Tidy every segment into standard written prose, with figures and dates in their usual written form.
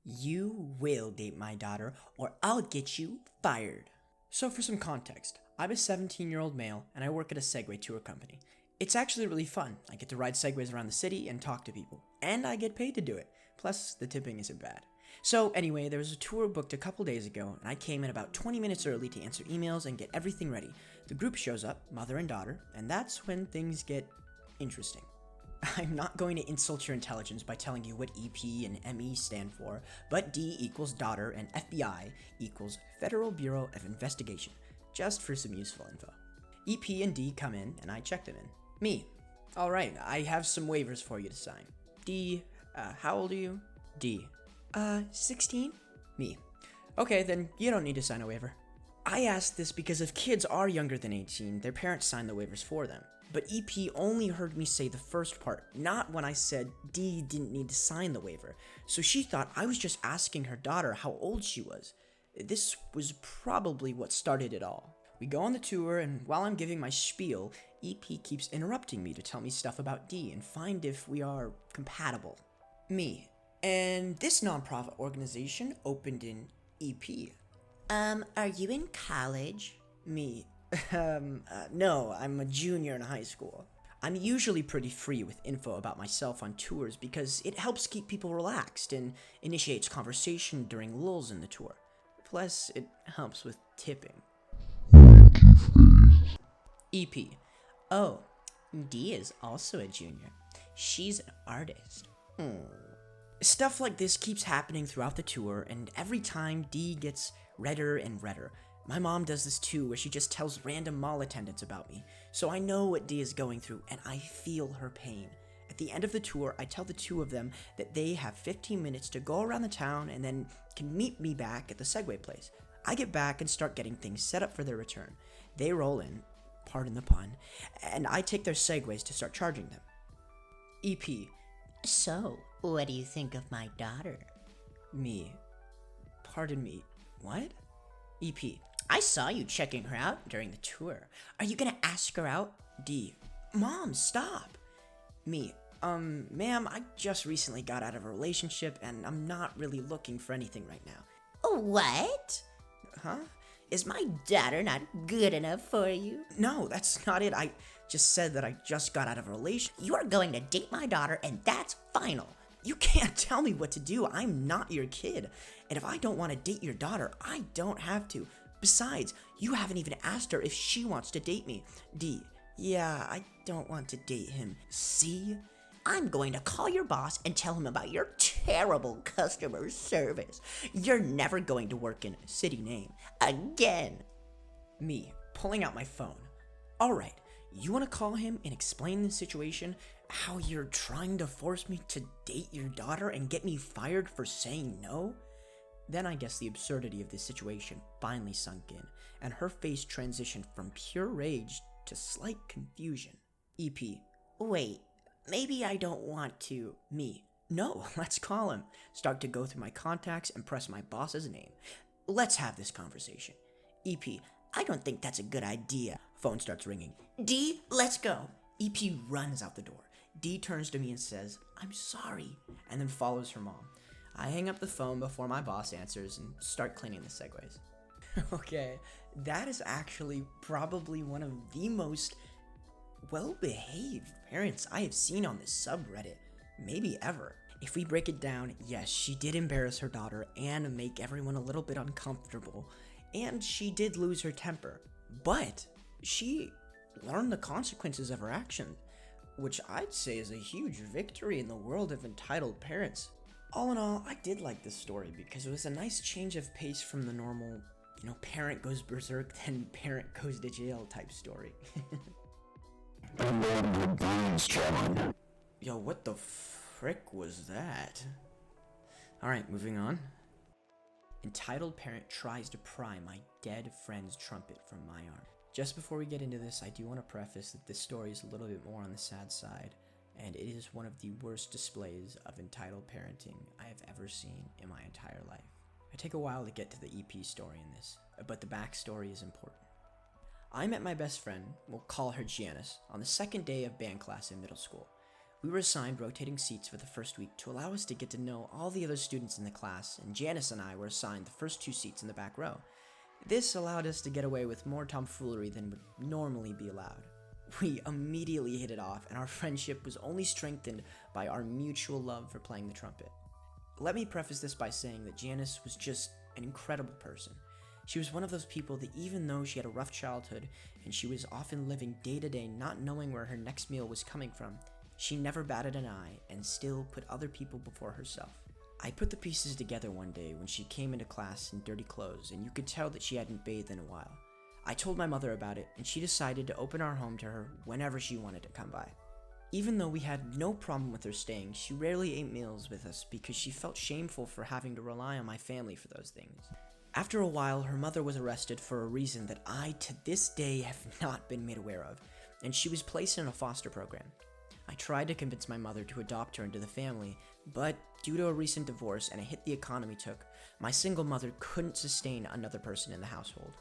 You will date my daughter, or I'll get you fired. So, for some context, I'm a 17-year-old male and I work at a Segway tour company. It's actually really fun. I get to ride Segways around the city and talk to people, and I get paid to do it. Plus, the tipping isn't bad. So, anyway, there was a tour booked a couple days ago, and I came in about 20 minutes early to answer emails and get everything ready. The group shows up, mother and daughter, and that's when things get interesting. I'm not going to insult your intelligence by telling you what EP and ME stand for, but D equals daughter and FBI equals Federal Bureau of Investigation, just for some useful info. EP and D come in, and I check them in. Me. Alright, I have some waivers for you to sign. D, how old are you? D. 16? Me. Okay, then you don't need to sign a waiver. I asked this because if kids are younger than 18, their parents sign the waivers for them. But EP only heard me say the first part, not when I said D didn't need to sign the waiver. So she thought I was just asking her daughter how old she was. This was probably what started it all. We go on the tour, and while I'm giving my spiel, EP keeps interrupting me to tell me stuff about D and find if we are compatible. Me. And this nonprofit organization opened in EP. Are you in college? Me. No, I'm a junior in high school. I'm usually pretty free with info about myself on tours because it helps keep people relaxed and initiates conversation during lulls in the tour. Plus, it helps with tipping. EP. Oh, D is also a junior. She's an artist. Stuff like this keeps happening throughout the tour, and every time D gets redder and redder. My mom does this too, where she just tells random mall attendants about me, so I know what D is going through, and I feel her pain. At the end of the tour, I tell the two of them that they have 15 minutes to go around the town and then can meet me back at the Segway place. I get back and start getting things set up for their return. They roll in, pardon the pun, and I take their Segways to start charging them. EP. So, what do you think of my daughter? Me. Pardon me. What? EP. I saw you checking her out during the tour. Are you gonna ask her out? D. Mom, stop. Me. Ma'am, I just recently got out of a relationship and I'm not really looking for anything right now. What? Huh? Is my daughter not good enough for you? No, that's not it. I just said that I just got out of a relationship. You are going to date my daughter, and that's final. You can't tell me what to do. I'm not your kid. And if I don't want to date your daughter, I don't have to. Besides, you haven't even asked her if she wants to date me. D. Yeah, I don't want to date him. See? I'm going to call your boss and tell him about your terrible customer service. You're never going to work in city name again. Me, pulling out my phone. Alright, you want to call him and explain the situation? How you're trying to force me to date your daughter and get me fired for saying no? Then I guess the absurdity of this situation finally sunk in, and her face transitioned from pure rage to slight confusion. EP. Wait, maybe I don't want to. Me. No, let's call him. Start to go through my contacts and press my boss's name. Let's have this conversation. EP. I don't think that's a good idea. Phone starts ringing. D, let's go. EP runs out the door. D turns to me and says, I'm sorry, and then follows her mom. I hang up the phone before my boss answers and start cleaning the Segways. Okay, that is actually probably one of the most well-behaved parents I have seen on this subreddit, maybe ever. If we break it down, yes, she did embarrass her daughter and make everyone a little bit uncomfortable, and she did lose her temper, but she learned the consequences of her actions, which I'd say is a huge victory in the world of entitled parents. All in all, I did like this story because it was a nice change of pace from the normal, parent goes berserk, then parent goes to jail type story. Yo, what the frick was that? Alright, moving on. Entitled parent tries to pry my dead friend's trumpet from my arm. Just before we get into this, I do want to preface that this story is a little bit more on the sad side, and it is one of the worst displays of entitled parenting I have ever seen in my entire life. I take a while to get to the EP story in this, but the backstory is important. I met my best friend, we'll call her Janice, on the second day of band class in middle school. We were assigned rotating seats for the first week to allow us to get to know all the other students in the class, and Janice and I were assigned the first 2 seats in the back row. This allowed us to get away with more tomfoolery than would normally be allowed. We immediately hit it off, and our friendship was only strengthened by our mutual love for playing the trumpet. Let me preface this by saying that Janice was just an incredible person. She was one of those people that even though she had a rough childhood and she was often living day to day not knowing where her next meal was coming from, she never batted an eye and still put other people before herself. I put the pieces together one day when she came into class in dirty clothes, and you could tell that she hadn't bathed in a while. I told my mother about it, and she decided to open our home to her whenever she wanted to come by. Even though we had no problem with her staying, she rarely ate meals with us because she felt shameful for having to rely on my family for those things. After a while, her mother was arrested for a reason that I, to this day, have not been made aware of, and she was placed in a foster program. I tried to convince my mother to adopt her into the family, but due to a recent divorce and a hit the economy took, my single mother couldn't sustain another person in the household.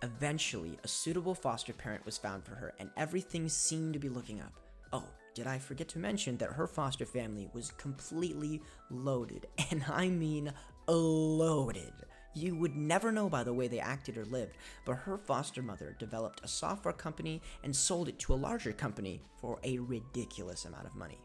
Eventually, a suitable foster parent was found for her, and everything seemed to be looking up. Oh, did I forget to mention that her foster family was completely loaded, and I mean loaded. You would never know by the way they acted or lived, but her foster mother developed a software company and sold it to a larger company for a ridiculous amount of money.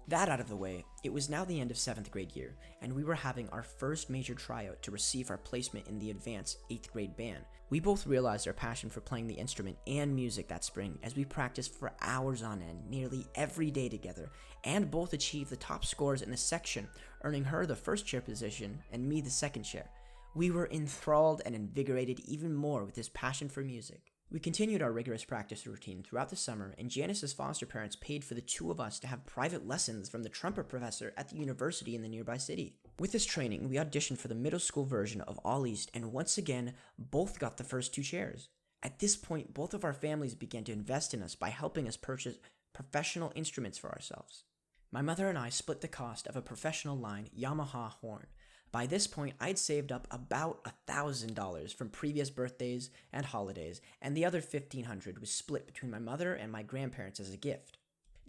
That out of the way, it was now the end of 7th grade year, and we were having our first major tryout to receive our placement in the advanced 8th grade band. We both realized our passion for playing the instrument and music that spring as we practiced for hours on end, nearly every day together, and both achieved the top scores in the section, earning her the first chair position and me the second chair. We were enthralled and invigorated even more with this passion for music. We continued our rigorous practice routine throughout the summer, and Janice's foster parents paid for the 2 of us to have private lessons from the trumpet professor at the university in the nearby city. With this training, we auditioned for the middle school version of All East, and once again, both got the first 2 chairs. At this point, both of our families began to invest in us by helping us purchase professional instruments for ourselves. My mother and I split the cost of a professional line Yamaha horn. By this point, I'd saved up about $1,000 from previous birthdays and holidays, and the other $1,500 was split between my mother and my grandparents as a gift.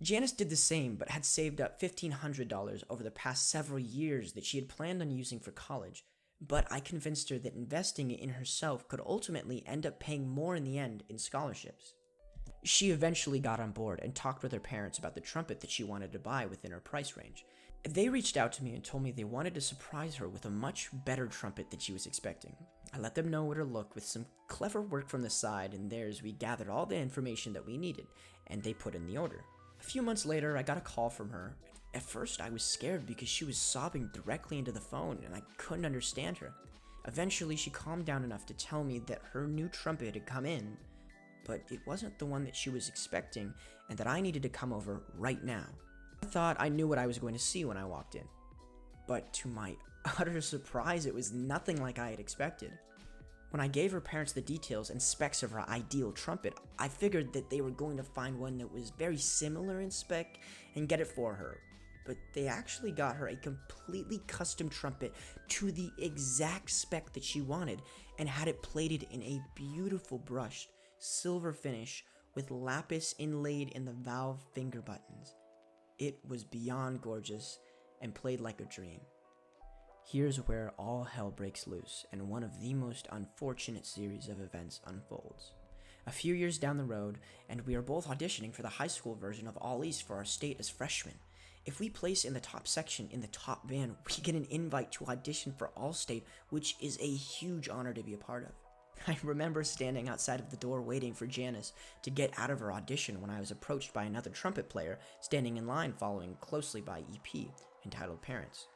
Janice did the same, but had saved up $1,500 over the past several years that she had planned on using for college, but I convinced her that investing it in herself could ultimately end up paying more in the end in scholarships. She eventually got on board and talked with her parents about the trumpet that she wanted to buy within her price range. They reached out to me and told me they wanted to surprise her with a much better trumpet than she was expecting. I let them know what to look with some clever work from the side, and there's we gathered all the information that we needed, and they put in the order. A few months later, I got a call from her. At first, I was scared because she was sobbing directly into the phone, and I couldn't understand her. Eventually, she calmed down enough to tell me that her new trumpet had come in, but it wasn't the one that she was expecting, and that I needed to come over right now. I thought I knew what I was going to see when I walked in, but to my utter surprise, it was nothing like I had expected. When I gave her parents the details and specs of her ideal trumpet, I figured that they were going to find one that was very similar in spec and get it for her, but they actually got her a completely custom trumpet to the exact spec that she wanted and had it plated in a beautiful brushed silver finish with lapis inlaid in the valve finger buttons. It was beyond gorgeous and played like a dream. Here's where all hell breaks loose and one of the most unfortunate series of events unfolds. A few years down the road, and we are both auditioning for the high school version of All East for our state as freshmen. If we place in the top section in the top band, we get an invite to audition for All State, which is a huge honor to be a part of. I remember standing outside of the door waiting for Janice to get out of her audition when I was approached by another trumpet player standing in line following closely by EP, EntitledParents.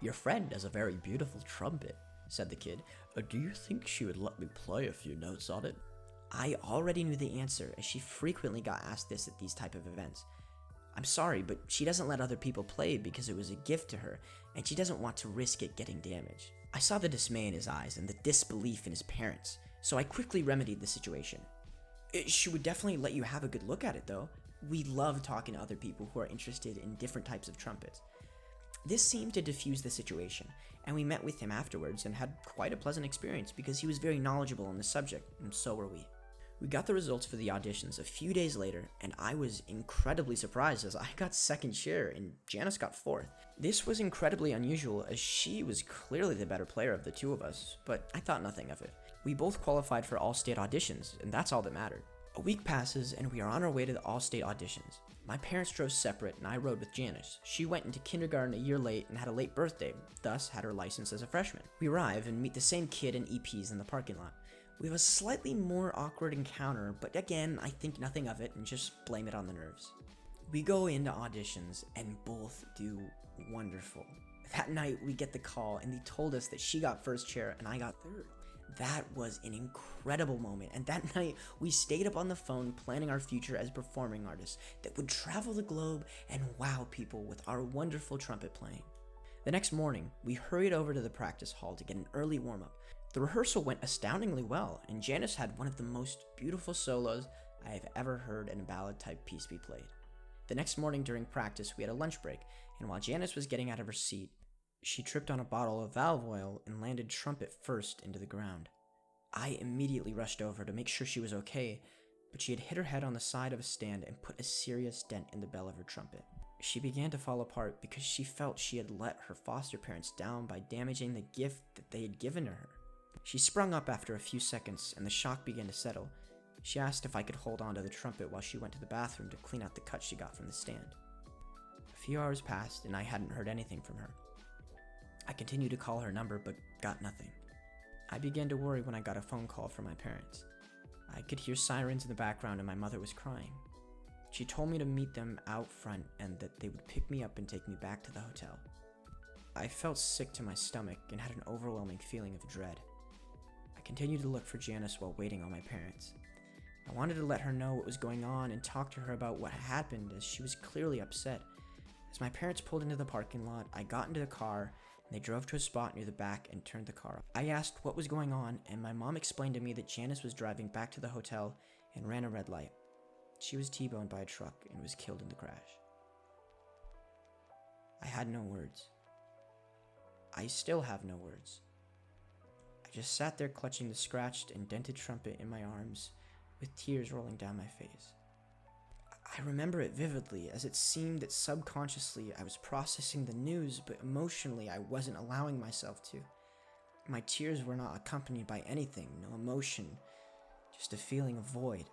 "Your friend has a very beautiful trumpet," said the kid. "Do you think she would let me play a few notes on it?" I already knew the answer, as she frequently got asked this at these type of events. "I'm sorry, but she doesn't let other people play because it was a gift to her, and she doesn't want to risk it getting damaged." I saw the dismay in his eyes and the disbelief in his parents, so I quickly remedied the situation. "She would definitely let you have a good look at it, though. We love talking to other people who are interested in different types of trumpets." This seemed to diffuse the situation, and we met with him afterwards and had quite a pleasant experience because he was very knowledgeable on the subject, and so were we. We got the results for the auditions a few days later, and I was incredibly surprised as I got second chair and Janice got fourth. This was incredibly unusual as she was clearly the better player of the two of us, but I thought nothing of it. We both qualified for all-state auditions, and that's all that mattered. A week passes and we are on our way to the all-state auditions. My parents drove separate and I rode with Janice. She went into kindergarten a year late and had a late birthday, thus had her license as a freshman. We arrive and meet the same kid and EPs in the parking lot. We have a slightly more awkward encounter, but again, I think nothing of it and just blame it on the nerves. We go into auditions and both do wonderful. That night we get the call and they told us that she got first chair and I got third. That was an incredible moment, and that night we stayed up on the phone planning our future as performing artists that would travel the globe and wow people with our wonderful trumpet playing. The next morning, we hurried over to the practice hall to get an early warm-up. The rehearsal went astoundingly well, and Janice had one of the most beautiful solos I have ever heard in a ballad-type piece be played. The next morning during practice, we had a lunch break, and while Janice was getting out of her seat, she tripped on a bottle of valve oil and landed trumpet first into the ground. I immediately rushed over to make sure she was okay, but she had hit her head on the side of a stand and put a serious dent in the bell of her trumpet. She began to fall apart because she felt she had let her foster parents down by damaging the gift that they had given to her. She sprung up after a few seconds and the shock began to settle. She asked if I could hold on to the trumpet while she went to the bathroom to clean out the cut she got from the stand. A few hours passed and I hadn't heard anything from her. I continued to call her number but got nothing. I began to worry when I got a phone call from my parents. I could hear sirens in the background and my mother was crying. She told me to meet them out front and that they would pick me up and take me back to the hotel. I felt sick to my stomach and had an overwhelming feeling of dread. I continued to look for Janice while waiting on my parents. I wanted to let her know what was going on and talk to her about what had happened as she was clearly upset. As my parents pulled into the parking lot, I got into the car and they drove to a spot near the back and turned the car up. I asked what was going on and my mom explained to me that Janice was driving back to the hotel and ran a red light. She was T-boned by a truck and was killed in the crash. I had no words. I still have no words. I just sat there clutching the scratched and dented trumpet in my arms with tears rolling down my face. I remember it vividly as it seemed that subconsciously I was processing the news, but emotionally I wasn't allowing myself to. My tears were not accompanied by anything, no emotion, just a feeling of void.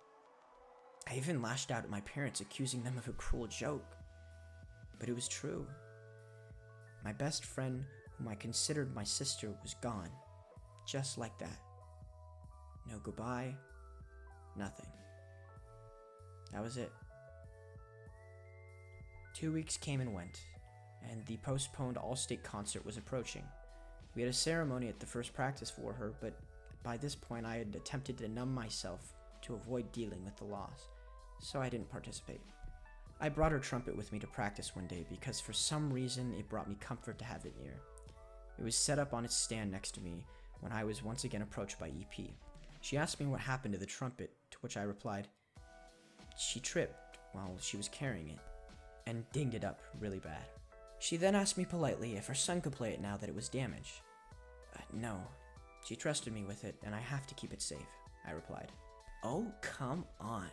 I even lashed out at my parents, accusing them of a cruel joke. But it was true. My best friend, whom I considered my sister, was gone. Just like that. No goodbye, nothing. That was it. 2 weeks came and went, and the postponed all-state concert was approaching. We had a ceremony at the first practice for her, but by this point I had attempted to numb myself to avoid dealing with the loss, so I didn't participate. I brought her trumpet with me to practice one day because for some reason it brought me comfort to have it near. It was set up on its stand next to me when I was once again approached by EP. She asked me what happened to the trumpet, to which I replied, she tripped while she was carrying it, and dinged it up really bad. She then asked me politely if her son could play it now that it was damaged. No, she trusted me with it, and I have to keep it safe, I replied. Oh, come on,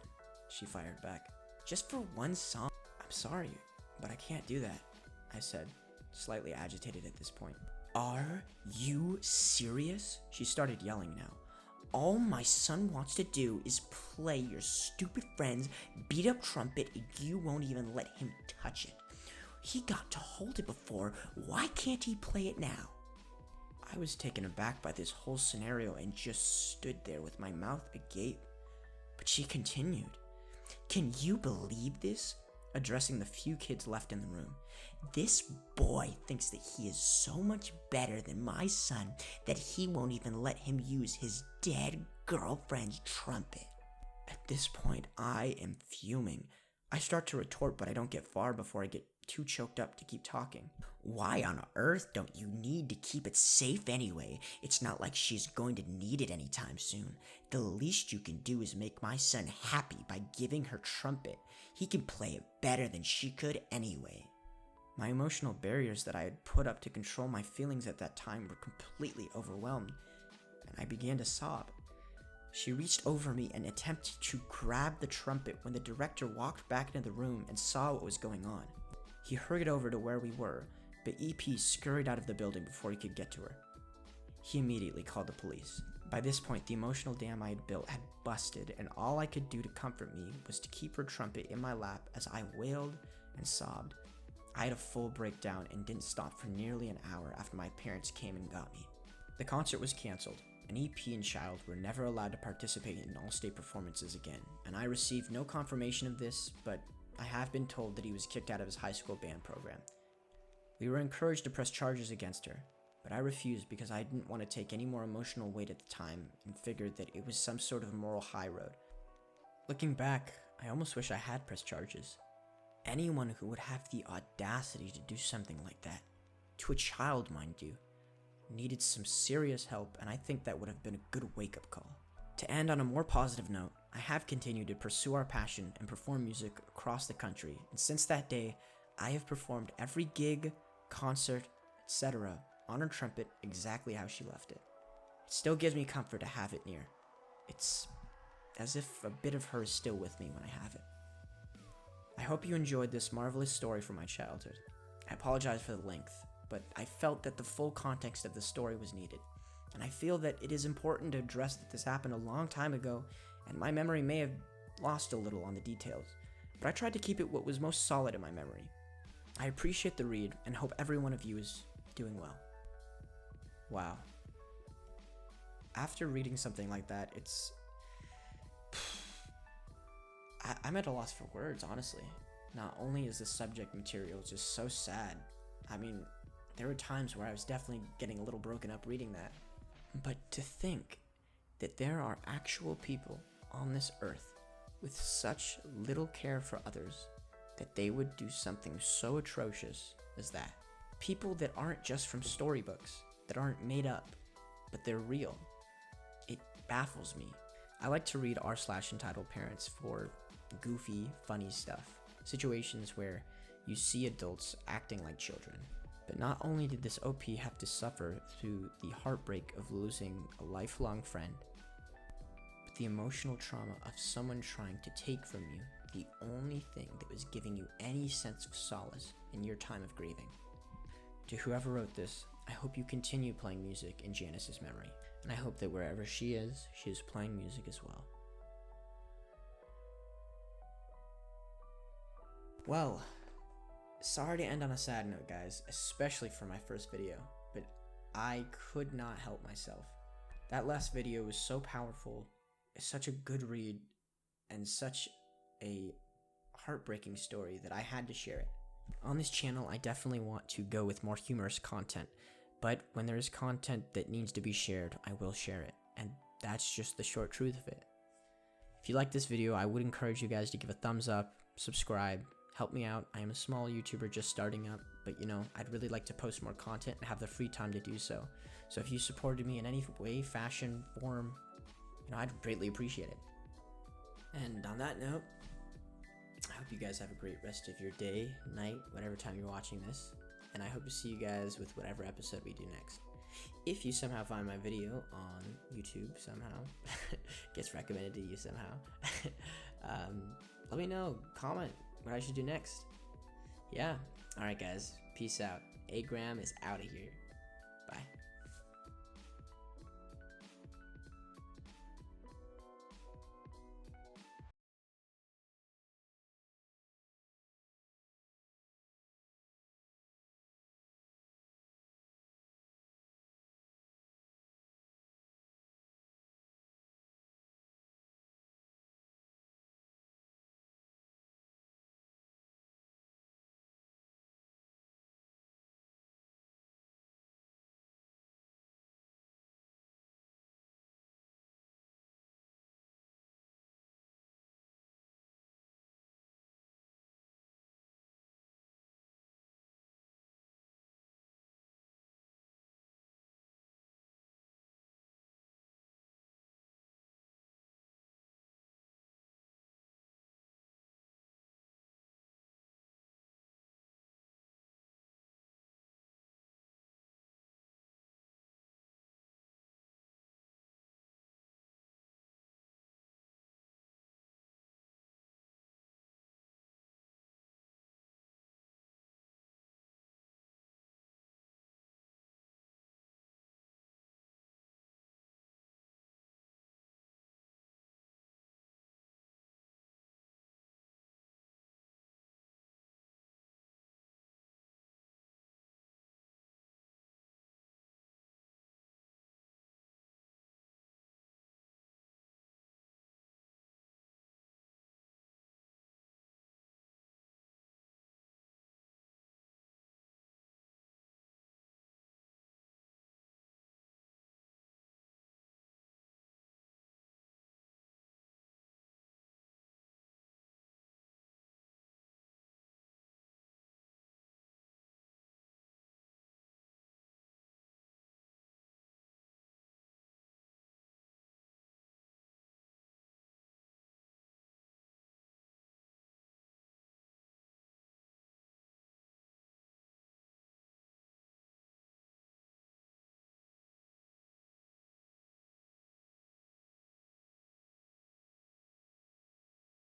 she fired back. Just for one song? I'm sorry, but I can't do that, I said, slightly agitated at this point. Are you serious? She started yelling now. All my son wants to do is play your stupid friend's beat-up trumpet and you won't even let him touch it. He got to hold it before, why can't he play it now? I was taken aback by this whole scenario and just stood there with my mouth agape. But she continued. Can you believe this? Addressing the few kids left in the room. This boy thinks that he is so much better than my son that he won't even let him use his dead girlfriend's trumpet. At this point, I am fuming. I start to retort, but I don't get far before I get too choked up to keep talking. Why on earth don't you need to keep it safe anyway? It's not like she's going to need it anytime soon. The least you can do is make my son happy by giving her trumpet. He can play it better than she could anyway. My emotional barriers that I had put up to control my feelings at that time were completely overwhelmed, and I began to sob. She reached over me and attempted to grab the trumpet when the director walked back into the room and saw what was going on. He hurried over to where we were, but EP scurried out of the building before he could get to her. He immediately called the police. By this point, the emotional dam I had built had busted, and all I could do to comfort me was to keep her trumpet in my lap as I wailed and sobbed. I had a full breakdown and didn't stop for nearly an hour after my parents came and got me. The concert was canceled, and EP and Child were never allowed to participate in all-state performances again, and I received no confirmation of this, but I have been told that he was kicked out of his high school band program. We were encouraged to press charges against her, but I refused because I didn't want to take any more emotional weight at the time and figured that it was some sort of moral high road. Looking back, I almost wish I had pressed charges. Anyone who would have the audacity to do something like that, to a child mind you, needed some serious help, and I think that would have been a good wake-up call. To end on a more positive note, I have continued to pursue our passion and perform music across the country, and since that day, I have performed every gig, concert, etc. on her trumpet exactly how she left it. It still gives me comfort to have it near. It's as if a bit of her is still with me when I have it. I hope you enjoyed this marvelous story from my childhood. I apologize for the length, but I felt that the full context of the story was needed, and I feel that it is important to address that this happened a long time ago, and my memory may have lost a little on the details, but I tried to keep it what was most solid in my memory. I appreciate the read and hope every one of you is doing well. Wow. After reading something like that, I'm at a loss for words, honestly. Not only is the subject material just so sad, I mean, there were times where I was definitely getting a little broken up reading that. But to think that there are actual people on this earth with such little care for others that they would do something so atrocious as that. People that aren't just from storybooks, that aren't made up, but they're real. It baffles me. I like to read r/EntitledParents for goofy, funny stuff. Situations where you see adults acting like children. But not only did this OP have to suffer through the heartbreak of losing a lifelong friend, but the emotional trauma of someone trying to take from you the only thing that was giving you any sense of solace in your time of grieving. To whoever wrote this, I hope you continue playing music in Janice's memory, and I hope that wherever she is playing music as well. Well, sorry to end on a sad note, guys, especially for my first video, but I could not help myself. That last video was so powerful, it's such a good read, and such a heartbreaking story that I had to share it. On this channel, I definitely want to go with more humorous content, but when there is content that needs to be shared, I will share it, and that's just the short truth of it. If you like this video, I would encourage you guys to give a thumbs up, subscribe, help me out. I am a small YouTuber just starting up, but I'd really like to post more content and have the free time to do so. So if you supported me in any way, fashion, form, I'd greatly appreciate it. And on that note, I hope you guys have a great rest of your day, night, whatever time you're watching this, and I hope to see you guys with whatever episode we do next. If you somehow find my video on YouTube somehow, gets recommended to you somehow, let me know, comment what I should do next. Yeah, alright guys, peace out. Agram is out of here. Bye.